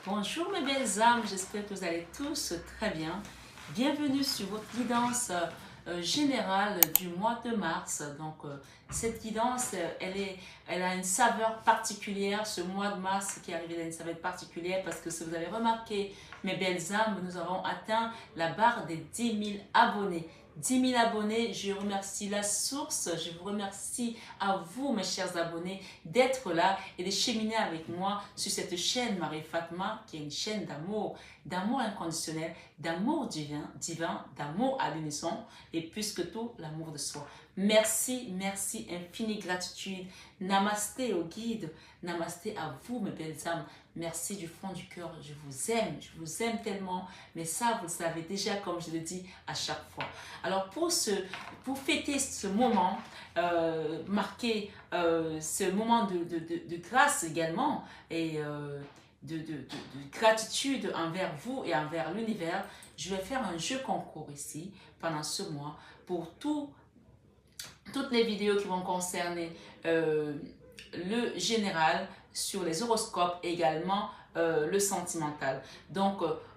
Bonjour mes belles âmes, j'espère que vous allez tous très bien. Bienvenue sur votre guidance générale du mois de mars. Cette guidance, elle a une saveur particulière. Ce mois de mars qui est arrivé, a une saveur particulière parce que si vous avez remarqué, mes belles âmes, nous avons atteint la barre des 10 000 abonnés. 10 000 abonnés, je remercie la source, je vous remercie à vous mes chers abonnés d'être là et de cheminer avec moi sur cette chaîne Marie Fatma qui est une chaîne d'amour, d'amour inconditionnel, d'amour divin, d'amour à l'unisson et plus que tout, l'amour de soi. Merci, merci, infinie gratitude. Namasté au guide, namasté à vous mes belles âmes. Merci du fond du cœur, je vous aime tellement, mais ça vous le savez déjà comme je le dis à chaque fois. Alors pour fêter ce moment, marquer ce moment de grâce également et de gratitude envers vous et envers l'univers, je vais faire un jeu concours ici pendant ce mois pour toutes les vidéos qui vont concerner le général sur les horoscopes et également le sentimental.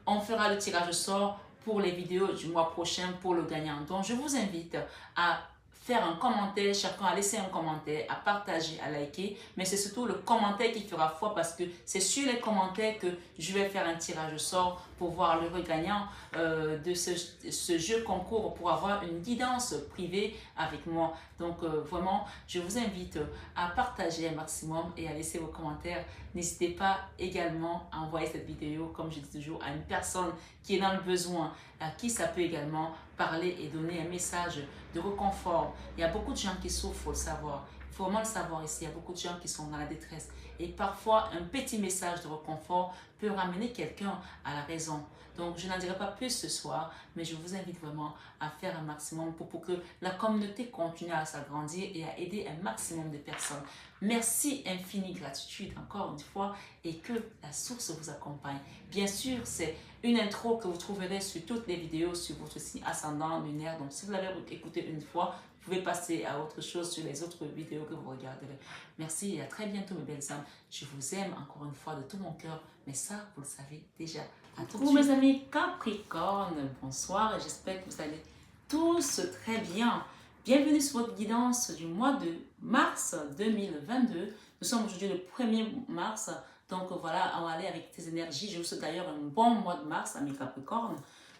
On fera le tirage au sort pour les vidéos du mois prochain pour le gagnant. Donc, je vous invite à faire un commentaire, chacun à laisser un commentaire, à partager, à liker, mais c'est surtout le commentaire qui fera foi parce que c'est sur les commentaires que je vais faire un tirage au sort pour voir le gagnant de ce jeu concours pour avoir une guidance privée avec moi. Vraiment, je vous invite à partager un maximum et à laisser vos commentaires. N'hésitez pas également à envoyer cette vidéo, comme je dis toujours, à une personne qui est dans le besoin, à qui ça peut également parler et donner un message de réconfort. Il y a beaucoup de gens qui souffrent, il faut le savoir. Il faut vraiment le savoir ici. Il y a beaucoup de gens qui sont dans la détresse. Et parfois, un petit message de réconfort peut ramener quelqu'un à la raison. Donc, je n'en dirai pas plus ce soir, mais je vous invite vraiment à faire un maximum pour que la communauté continue à s'agrandir et à aider un maximum de personnes. Merci, infinie gratitude encore une fois et que la source vous accompagne. Bien sûr, c'est une intro que vous trouverez sur toutes les vidéos sur votre signe ascendant lunaire. Donc, si vous l'avez écouté une fois, vous pouvez passer à autre chose sur les autres vidéos que vous regarderez. Merci et à très bientôt mes belles âmes. Je vous aime encore une fois de tout mon cœur, mais ça, vous le savez déjà. À tous mes amis Capricorne, bonsoir et j'espère que vous allez tous très bien. Bienvenue sur votre guidance du mois de mars 2022. Nous sommes aujourd'hui le 1er mars. Donc voilà, on va aller avec tes énergies. Je vous souhaite d'ailleurs un bon mois de mars, amis Capricorne.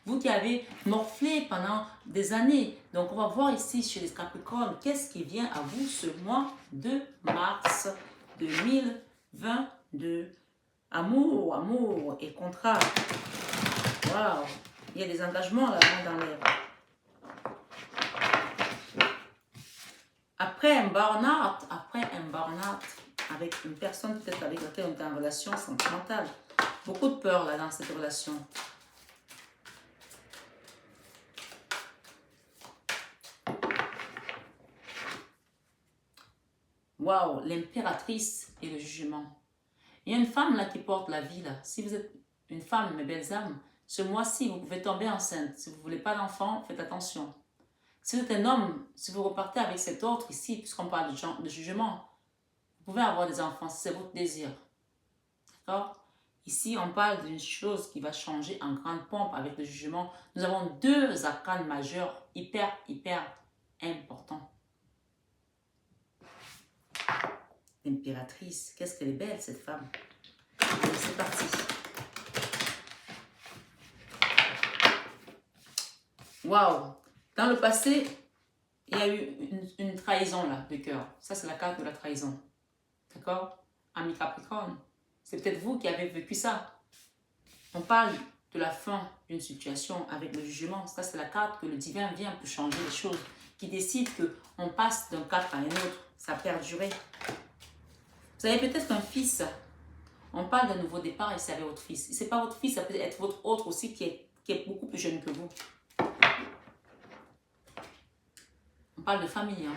Vous qui avez morflé pendant des années. Donc on va voir ici chez les Capricornes, qu'est-ce qui vient à vous ce mois de mars 2022. Amour, amour et contrat. Waouh, il y a des engagements là dans l'air. Après un burn-out, avec une personne peut-être avec laquelle on est en relation sentimentale. Beaucoup de peur là dans cette relation. Waouh, l'impératrice et le jugement. Il y a une femme là qui porte la vie là. Si vous êtes une femme, mes belles âmes, ce mois-ci, vous pouvez tomber enceinte. Si vous ne voulez pas d'enfant, faites attention. Si vous êtes un homme, si vous repartez avec cet autre ici, puisqu'on parle de jugement, vous pouvez avoir des enfants si c'est votre désir. D'accord? Ici, on parle d'une chose qui va changer en grande pompe avec le jugement. Nous avons deux arcanes majeurs hyper importants. L'impératrice, qu'est-ce qu'elle est belle cette femme. Allez, c'est parti. Waouh! Dans le passé, il y a eu une trahison là, de cœur. Ça, c'est la carte de la trahison. D'accord? Ami Capricorne. C'est peut-être vous qui avez vécu ça. On parle de la fin d'une situation avec le jugement. Ça, c'est la carte que le divin vient pour changer les choses. Qui décide qu'on passe d'un cadre à un autre. Ça a perduré. Vous avez peut-être un fils. On parle d'un nouveau départ et c'est avec votre fils. Si ce n'est pas votre fils, ça peut être votre autre aussi qui est beaucoup plus jeune que vous. On parle de famille. Hein.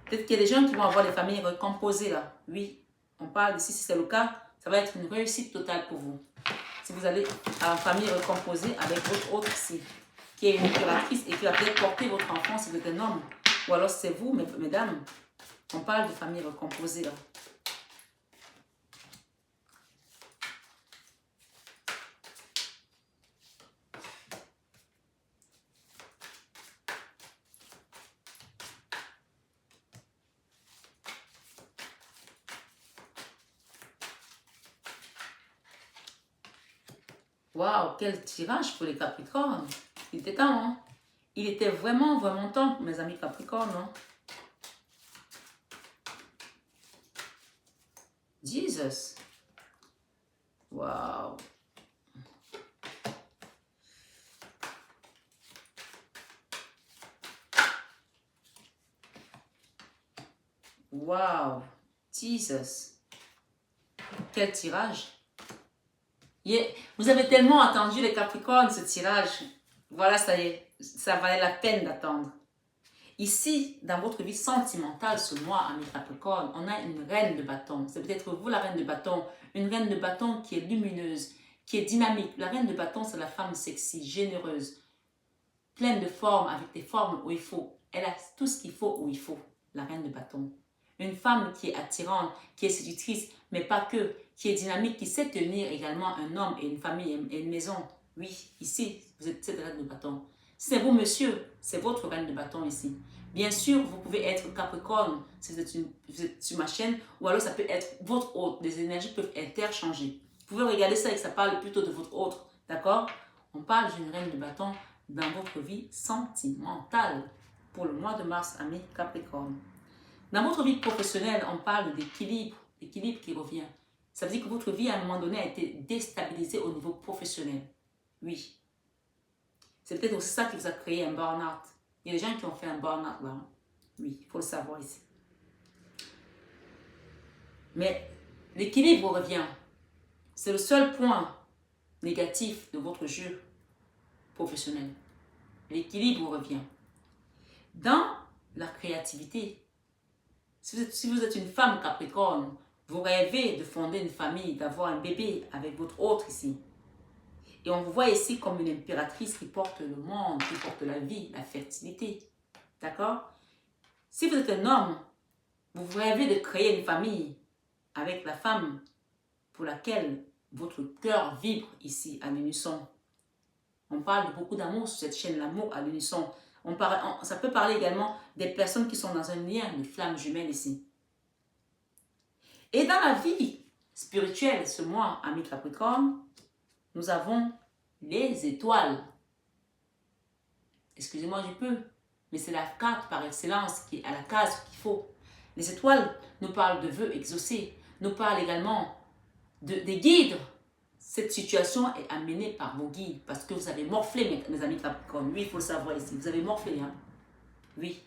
Peut-être qu'il y a des gens qui vont avoir des familles recomposées là. Oui, on parle d'ici, si c'est le cas, ça va être une réussite totale pour vous. Si vous allez à une famille recomposée avec votre autre ici, qui est une impératrice et qui va peut-être porter votre enfant si vous êtes un homme. Ou alors c'est vous, mesdames. On parle de famille recomposée là. Waouh, quel tirage pour les Capricornes. Il était temps, hein? Il était vraiment, vraiment temps, mes amis Capricornes, hein? Jesus. Waouh. Waouh. Jesus. Quel tirage. Vous avez tellement attendu les Capricornes, ce tirage. Voilà, ça y est. Ça valait la peine d'attendre. Ici, dans votre vie sentimentale, ce mois, amis Capricorne, on a une reine de bâton. C'est peut-être vous la reine de bâton. Une reine de bâton qui est lumineuse, qui est dynamique. La reine de bâton, c'est la femme sexy, généreuse, pleine de formes, avec des formes où il faut. Elle a tout ce qu'il faut où il faut, la reine de bâton. Une femme qui est attirante, qui est séductrice, mais pas que, qui est dynamique, qui sait tenir également un homme et une famille et une maison. Oui, ici, vous êtes cette reine de bâton. C'est vous, monsieur, c'est votre reine de bâton ici. Bien sûr, vous pouvez être Capricorne si vous êtes sur ma chaîne, ou alors ça peut être votre autre. Les énergies peuvent interchanger. Vous pouvez regarder ça et que ça parle plutôt de votre autre, d'accord? On parle d'une reine de bâton dans votre vie sentimentale pour le mois de mars, amis Capricorne. Dans votre vie professionnelle, on parle d'équilibre, l'équilibre qui revient. Ça veut dire que votre vie, à un moment donné, a été déstabilisée au niveau professionnel. Oui. C'est peut-être aussi ça qui vous a créé un burn-out. Il y a des gens qui ont fait un burn-out là. Oui, il faut le savoir ici. Mais l'équilibre revient. C'est le seul point négatif de votre jeu professionnel. L'équilibre revient. Dans la créativité, si vous êtes une femme Capricorne, vous rêvez de fonder une famille, d'avoir un bébé avec votre autre ici. Et on vous voit ici comme une impératrice qui porte le monde, qui porte la vie, la fertilité. D'accord? Si vous êtes un homme, vous rêvez de créer une famille avec la femme pour laquelle votre cœur vibre ici à l'unisson. On parle de beaucoup d'amour sur cette chaîne, l'amour à l'unisson. Ça peut parler également des personnes qui sont dans un lien de flamme jumelle ici. Et dans la vie spirituelle, ce mois, amis Capricorne, nous avons les étoiles. Excusez-moi du peu, mais c'est la carte par excellence qui est à la case qu'il faut. Les étoiles nous parlent de vœux exaucés, nous parlent également des guides. Cette situation est amenée par vos guides parce que vous avez morflé, mes amis Capricorne. Oui, il faut le savoir ici. Vous avez morflé, hein? Oui.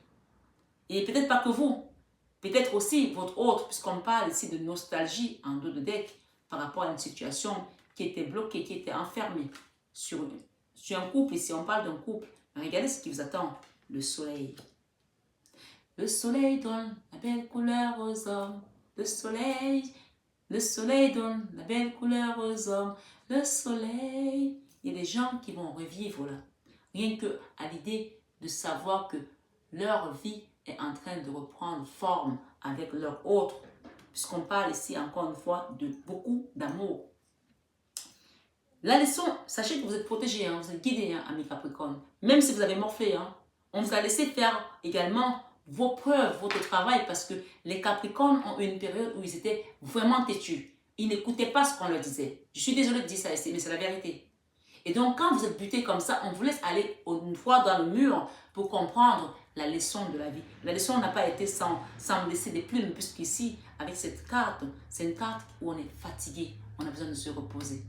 Et peut-être pas que vous. Peut-être aussi votre autre, puisqu'on parle ici de nostalgie en dos de deck par rapport à une situation qui était bloquée, qui était enfermée sur un couple. Ici, on parle d'un couple. Regardez ce qui vous attend. Le soleil. Le soleil donne la belle couleur aux hommes. Le soleil donne la belle couleur aux hommes. Le soleil. Il y a des gens qui vont revivre là. Rien que à l'idée de savoir que leur vie est en train de reprendre forme avec leur autre. Puisqu'on parle ici encore une fois de beaucoup d'amour. La leçon, sachez que vous êtes protégés, hein, vous êtes guidés, hein, amis Capricorne. Même si vous avez morflé, hein, on vous a laissé faire également vos preuves, votre travail, parce que les Capricornes ont eu une période où ils étaient vraiment têtus. Ils n'écoutaient pas ce qu'on leur disait. Je suis désolée de dire ça ici, mais c'est la vérité. Et donc, quand vous êtes buté comme ça, on vous laisse aller une fois dans le mur pour comprendre la leçon de la vie. La leçon n'a pas été sans me laisser des plumes, puisqu'ici, avec cette carte, c'est une carte où on est fatigué, on a besoin de se reposer.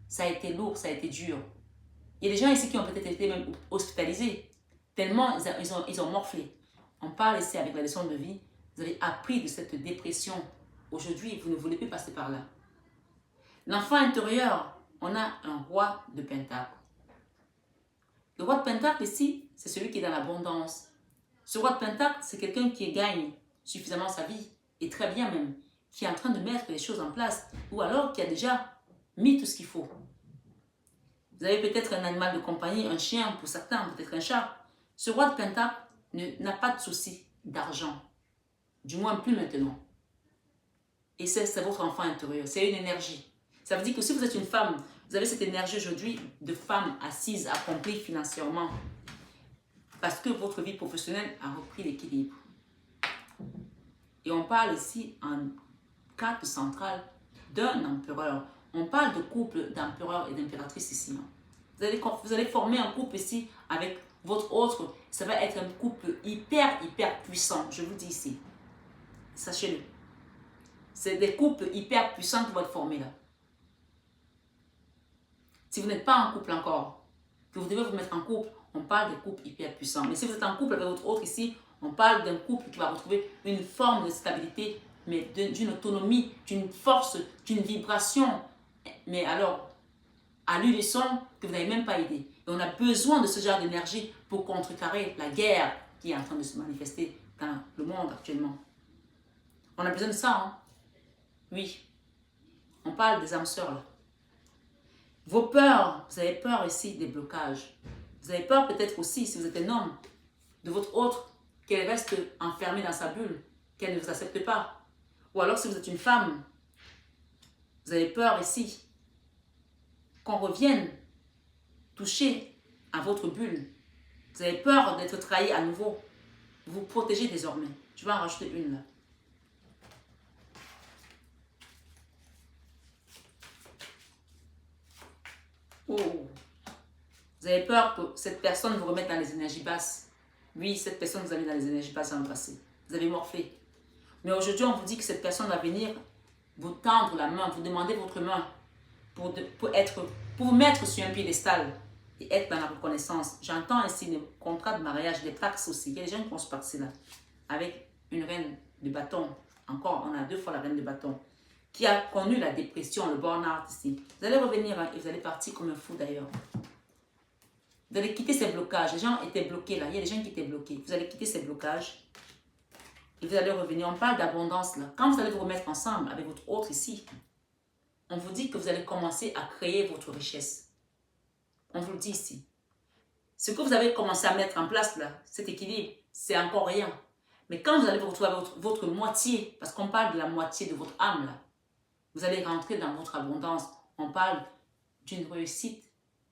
Ça a été lourd, ça a été dur. Il y a des gens ici qui ont peut-être été même hospitalisés, tellement ils ont morflé. On parle ici avec la leçon de vie, vous avez appris de cette dépression. Aujourd'hui, vous ne voulez plus passer par là. L'enfant intérieur, on a un roi de Pentacle. Le roi de Pentacle ici, c'est celui qui est dans l'abondance. Ce roi de Pentacle, c'est quelqu'un qui gagne suffisamment sa vie, et très bien même, qui est en train de mettre les choses en place, ou alors qui a déjà mis tout ce qu'il faut. Vous avez peut-être un animal de compagnie, un chien pour certains, peut-être un chat. Ce roi de Pentacle n'a pas de souci d'argent, du moins plus maintenant. Et c'est votre enfant intérieur, c'est une énergie. Ça veut dire que si vous êtes une femme, vous avez cette énergie aujourd'hui de femme assise, accomplie financièrement, parce que votre vie professionnelle a repris l'équilibre. Et on parle ici en carte centrale d'un empereur. On parle de couple d'empereur et d'impératrice ici. Hein. Vous allez former un couple ici avec votre autre. Ça va être un couple hyper puissant. Je vous dis ici. Sachez-le. C'est des couples hyper puissants qui vont être formés là. Si vous n'êtes pas en couple encore, que vous devez vous mettre en couple, on parle de couples hyper puissants. Mais si vous êtes en couple avec votre autre ici, on parle d'un couple qui va retrouver une forme de stabilité, mais d'une autonomie, d'une force, d'une vibration. Mais alors, à l'unisson que vous n'avez même pas idée. Et on a besoin de ce genre d'énergie pour contrecarrer la guerre qui est en train de se manifester dans le monde actuellement. On a besoin de ça, hein? Oui. On parle des âmes sœurs, là. Vos peurs, vous avez peur ici des blocages. Vous avez peur peut-être aussi, si vous êtes un homme, de votre autre, qu'elle reste enfermée dans sa bulle, qu'elle ne vous accepte pas. Ou alors si vous êtes une femme, vous avez peur ici qu'on revienne toucher à votre bulle. Vous avez peur d'être trahi à nouveau. Vous vous protégez désormais. Je vais en rajouter une là. Oh. Vous avez peur que cette personne vous remette dans les énergies basses. Oui, cette personne vous a mis dans les énergies basses dans le passé. Vous avez morflé. Mais aujourd'hui, on vous dit que cette personne va venir vous tendre la main, vous demander votre main pour vous mettre sur un piédestal et être dans la reconnaissance. J'entends ici des contrats de mariage, des taxes aussi. Il y a des gens qui vont se passer là avec une reine de bâton. Encore, on a 2 fois la reine de bâton qui a connu la dépression, le burn-out ici. Vous allez revenir hein, et vous allez partir comme un fou d'ailleurs. Vous allez quitter ces blocages. Les gens étaient bloqués là. Il y a des gens qui étaient bloqués. Vous allez quitter ces blocages et vous allez revenir. On parle d'abondance là. Quand vous allez vous remettre ensemble avec votre autre ici, on vous dit que vous allez commencer à créer votre richesse. On vous le dit ici. Ce que vous avez commencé à mettre en place là, cet équilibre, c'est encore rien. Mais quand vous allez vous retrouver avec votre moitié, parce qu'on parle de la moitié de votre âme là, vous allez rentrer dans votre abondance. On parle d'une réussite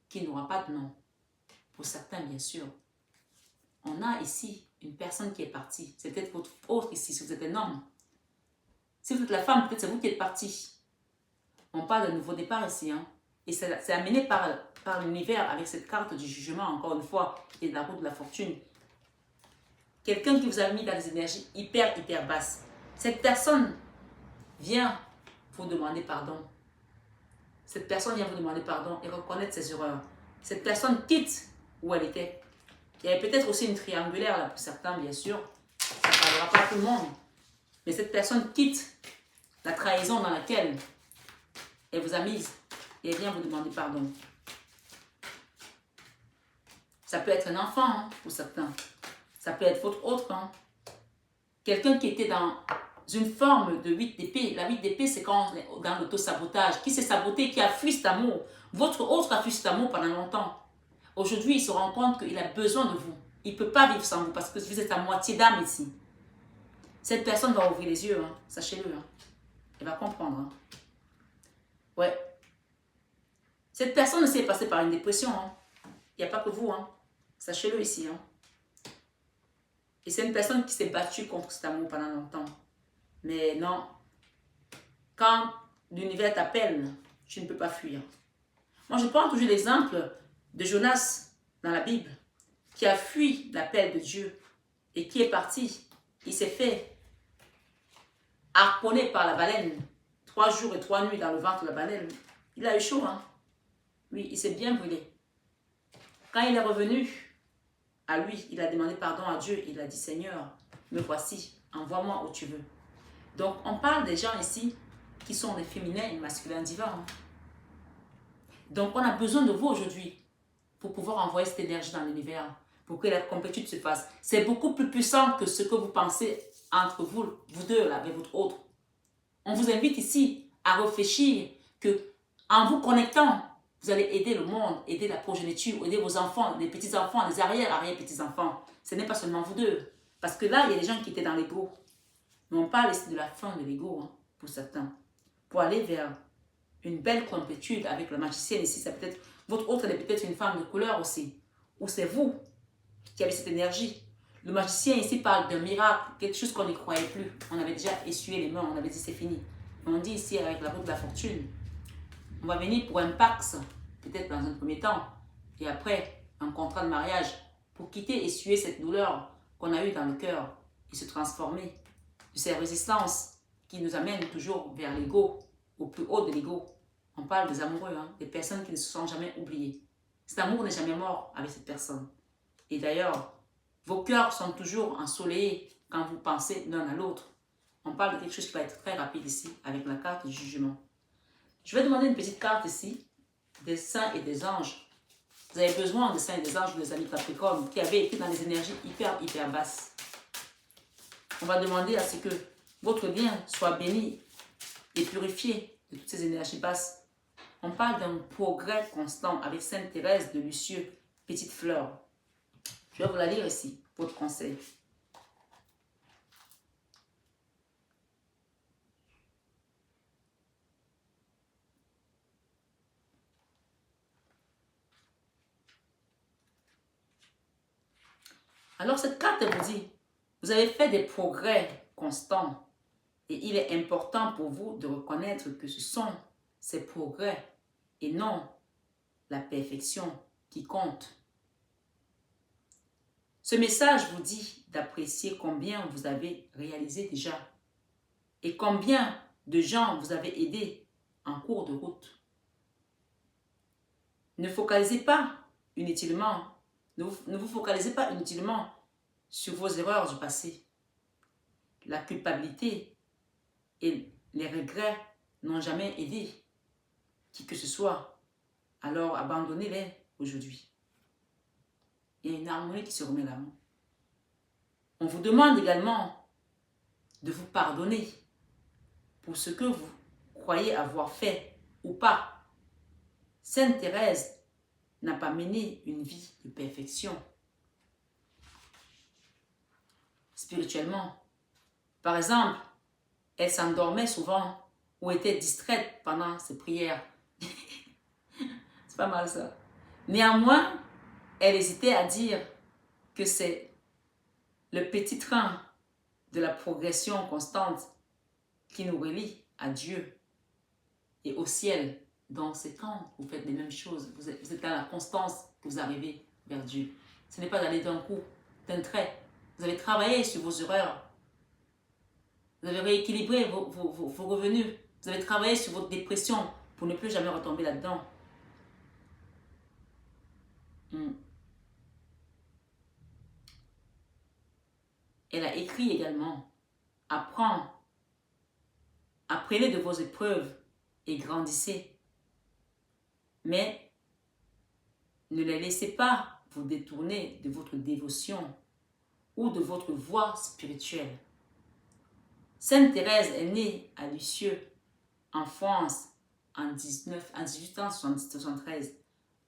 qui n'aura pas de nom. Pour certains, bien sûr. On a ici une personne qui est partie. C'est peut-être votre autre ici, si vous êtes un homme. Si vous êtes la femme, peut-être c'est vous qui êtes parti. On parle d'un nouveau départ ici. Hein? Et c'est amené par l'univers avec cette carte du jugement, encore une fois, et de la roue de la fortune. Quelqu'un qui vous a mis dans des énergies hyper basses. Cette personne vient vous demander pardon. Cette personne vient vous demander pardon et reconnaître ses erreurs. Cette personne quitte où elle était. Il y avait peut-être aussi une triangulaire là pour certains, bien sûr. Ça ne parlera pas à tout le monde. Mais cette personne quitte la trahison dans laquelle elle vous a mise et elle vient vous demander pardon. Ça peut être un enfant hein, pour certains. Ça peut être votre autre. Hein. Quelqu'un qui était dans une forme de 8 d'épée. La 8 d'épée, c'est quand on est dans l'auto-sabotage. Qui s'est saboté, qui a fui cet amour. Votre autre a fui cet amour pendant longtemps. Aujourd'hui, il se rend compte qu'il a besoin de vous. Il ne peut pas vivre sans vous parce que vous êtes à moitié d'âme ici. Cette personne va ouvrir les yeux, hein. Sachez-le. Hein. Elle va comprendre. Hein. Ouais. Cette personne s'est passée par une dépression. Hein. Il n'y a pas que vous. Hein. Sachez-le ici. Hein. Et c'est une personne qui s'est battue contre cet amour pendant longtemps. Mais non. Quand l'univers t'appelle, tu ne peux pas fuir. Moi, je prends toujours l'exemple de Jonas dans la Bible, qui a fui l'appel de Dieu et qui est parti. Il s'est fait harponner par la baleine. 3 jours et 3 nuits dans le ventre de la baleine. Il a eu chaud, hein? Oui, il s'est bien brûlé. Quand il est revenu à lui, il a demandé pardon à Dieu. Il a dit, Seigneur, me voici, envoie-moi où tu veux. Donc, on parle des gens ici qui sont des féminins et masculins divins. Hein? Donc, on a besoin de vous aujourd'hui pour pouvoir envoyer cette énergie dans l'univers, pour que la complétude se fasse. C'est beaucoup plus puissant que ce que vous pensez entre vous, vous deux, là, avec votre autre. On vous invite ici à réfléchir que en vous connectant, vous allez aider le monde, aider la progéniture, aider vos enfants, les petits-enfants, les arrière-petits-enfants. Ce n'est pas seulement vous deux. Parce que là, il y a des gens qui étaient dans l'ego. Mais on parle ici de la fin de l'ego, hein, pour certains. Pour aller vers une belle complétude avec le magicien ici, ça peut être, votre autre, elle est peut-être une femme de couleur aussi. Ou c'est vous qui avez cette énergie. Le magicien ici parle d'un miracle, quelque chose qu'on n'y croyait plus. On avait déjà essuyé les mains, on avait dit c'est fini. On dit ici avec la roue de la fortune On va venir pour un pax, peut-être dans un premier temps, et après, un contrat de mariage, pour quitter et suer cette douleur qu'on a eue dans le cœur et se transformer de ces résistances qui nous amènent toujours vers l'ego, au plus haut de l'ego. On parle des amoureux, hein, des personnes qui ne se sont jamais oubliées. Cet amour n'est jamais mort avec cette personne. Et d'ailleurs, vos cœurs sont toujours ensoleillés quand vous pensez l'un à l'autre. On parle de quelque chose qui va être très rapide ici, avec la carte du jugement. Je vais demander une petite carte ici, des saints et des anges. Vous avez besoin des saints et des anges, des amis Capricorne, qui avaient été dans des énergies hyper basses. On va demander à ce que votre lien soit béni et purifié de toutes ces énergies basses. On parle d'un progrès constant avec Sainte Thérèse de Lisieux, petite fleur. Je vais vous la lire ici, votre conseil. Alors cette carte vous dit, vous avez fait des progrès constants et il est important pour vous de reconnaître que ce sont ces progrès et non la perfection qui compte. Ce message vous dit d'apprécier combien vous avez réalisé déjà et combien de gens vous avez aidés en cours de route. Ne focalisez pas inutilement, ne vous focalisez pas inutilement sur vos erreurs du passé. La culpabilité et les regrets n'ont jamais aidé qui que ce soit. Alors abandonnez-les aujourd'hui. Il y a une harmonie qui se remet là. On vous demande également de vous pardonner pour ce que vous croyez avoir fait ou pas. Sainte Thérèse n'a pas mené une vie de perfection. Spirituellement, par exemple, elle s'endormait souvent ou était distraite pendant ses prières. C'est pas mal ça. Néanmoins, elle hésitait à dire que c'est le petit train de la progression constante qui nous relie à Dieu et au ciel. Donc c'est quand vous faites les mêmes choses, vous êtes dans la constance que vous arrivez vers Dieu. Ce n'est pas d'aller d'un coup, d'un trait. Vous avez travaillé sur vos erreurs. Vous avez rééquilibré vos revenus. Vous avez travaillé sur votre dépression pour ne plus jamais retomber là-dedans. Elle a écrit également, apprenez de vos épreuves et grandissez. Mais ne les laissez pas vous détourner de votre dévotion ou de votre voie spirituelle. Sainte Thérèse est née à Lisieux, en France, en 1873.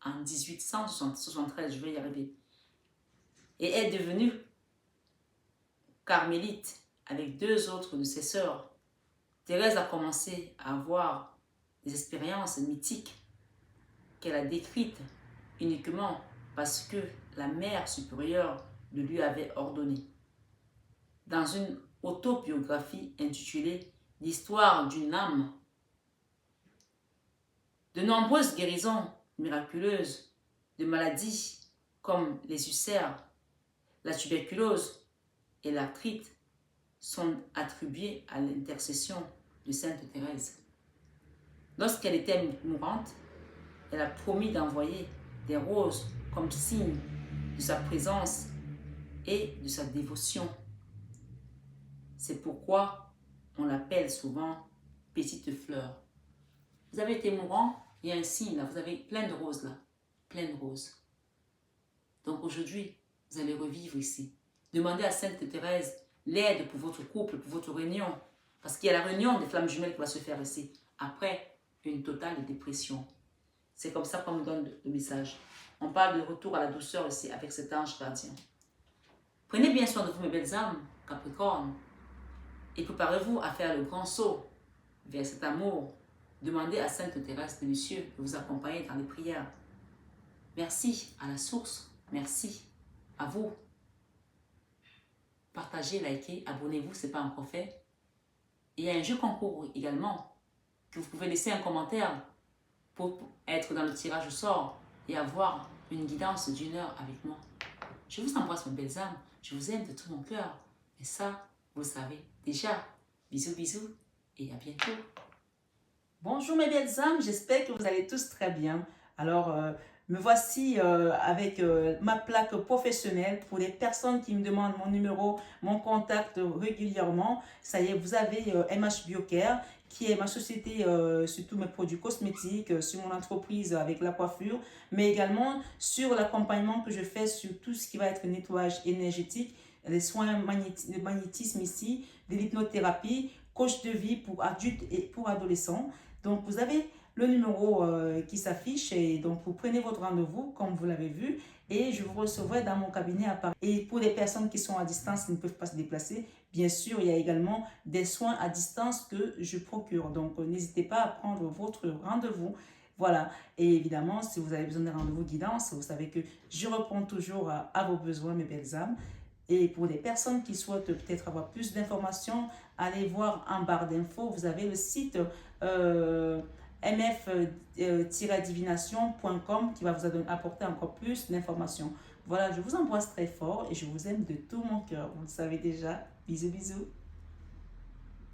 En 1873, je vais y arriver. Et est devenue carmélite avec deux autres de ses sœurs. Thérèse a commencé à avoir des expériences mythiques qu'elle a décrites uniquement parce que la mère supérieure le lui avait ordonné. Dans une autobiographie intitulée « L'histoire d'une âme », de nombreuses guérisons miraculeuses de maladies comme les ulcères, la tuberculose et l'arthrite sont attribuées à l'intercession de Sainte Thérèse. Lorsqu'elle était mourante, elle a promis d'envoyer des roses comme signe de sa présence et de sa dévotion. C'est pourquoi on l'appelle souvent petite fleur. Vous avez été mourant, il y a un signe là, vous avez plein de roses là, plein de roses. Donc aujourd'hui, vous allez revivre ici. Demandez à Sainte Thérèse l'aide pour votre couple, pour votre réunion. Parce qu'il y a la réunion des flammes jumelles qui va se faire ici, après une totale dépression. C'est comme ça qu'on nous donne le message. On parle de retour à la douceur ici avec cet ange gardien. Prenez bien soin de vous, mes belles âmes, Capricorne, et préparez-vous à faire le grand saut vers cet amour. Demandez à Sainte Thérèse de Lisieux de vous accompagner dans les prières. Merci à la source, merci à vous. Partagez, likez, abonnez-vous, ce n'est pas encore fait. Et il y a un jeu concours également, que vous pouvez laisser un commentaire pour être dans le tirage au sort et avoir une guidance d'1 heure avec moi. Je vous embrasse mes belles âmes, je vous aime de tout mon cœur. Et ça, vous le savez déjà. Bisous, bisous et à bientôt. Bonjour mes belles âmes, j'espère que vous allez tous très bien. Alors, me voici avec ma plaque professionnelle pour les personnes qui me demandent mon numéro, mon contact régulièrement. Ça y est, vous avez MH Biocare, qui est ma société sur tous mes produits cosmétiques, sur mon entreprise avec la coiffure, mais également sur l'accompagnement que je fais sur tout ce qui va être nettoyage énergétique, les soins de magnétisme ici, de l'hypnothérapie, coach de vie pour adultes et pour adolescents. Donc, vous avez le numéro qui s'affiche et donc vous prenez votre rendez-vous comme vous l'avez vu et je vous recevrai dans mon cabinet à Paris. Et pour les personnes qui sont à distance, qui ne peuvent pas se déplacer, bien sûr, il y a également des soins à distance que je procure. Donc, n'hésitez pas à prendre votre rendez-vous. Voilà, et évidemment, si vous avez besoin d'un rendez-vous guidance, vous savez que je réponds toujours à vos besoins, mes belles âmes. Et pour les personnes qui souhaitent peut-être avoir plus d'informations, allez voir en barre d'infos, vous avez le site mf-divination.com qui va vous apporter encore plus d'informations. Voilà, je vous embrasse très fort et je vous aime de tout mon cœur. Vous le savez déjà. Bisous, bisous.